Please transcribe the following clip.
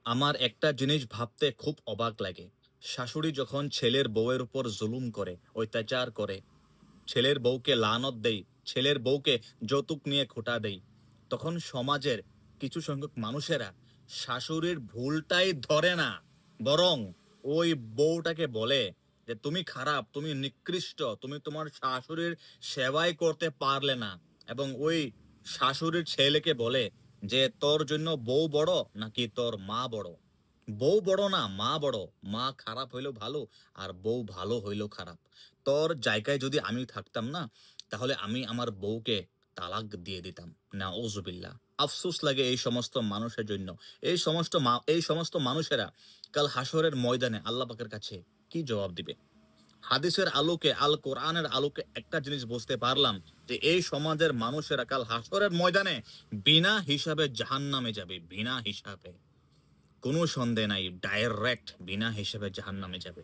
আমার একটা জিনিস ভাবতে খুব অবাক লাগে। শাশুড়ি যখন ছেলের বউয়ের উপর জুলুম করে, অত্যাচার করে, ছেলের বউকে লানত দেয়, ছেলের বউকে যৌতুক নিয়ে খোঁটা দেয়, তখন সমাজের কিছু সংখ্যক মানুষেরা শাশুড়ির ভুলটাই ধরে না। বরং ওই বউটাকে বলে যে, "তুমি খারাপ, তুমি নিকৃষ্ট, তুমি তোমার শাশুড়ির সেবাই করতে পারলে না।" এবং ওই শাশুড়ির ছেলেকে বলে যে, "তোর জন্য বউ বড় নাকি তোর মা বড়?" বউ বড় না, মা বড়। মা খারাপ হইলেও ভালো, আর বউ ভালো হইলেও খারাপ। তোর জায়গায় যদি আমি থাকতাম না, তাহলে আমি আমার বউকে তালাক দিয়ে দিতাম। নাউজুবিল্লাহ। আফসোস লাগে এই সমস্ত মানুষের জন্য। এই সমস্ত মানুষেরা কাল হাসরের ময়দানে আল্লাহ পাকের কাছে কি জবাব দিবে? হাদিসের আলোকে, আল কোরআনের আলোকে একটা জিনিস বুঝতে পারলাম যে এই সমাজের মানুষেরা কাল হাসরের ময়দানে বিনা হিসাবে জাহান্নামে যাবে, বিনা হিসাবে। কোনো সন্দেহ নাই, ডাইরেক্ট বিনা হিসেবে জাহান্নামে যাবে।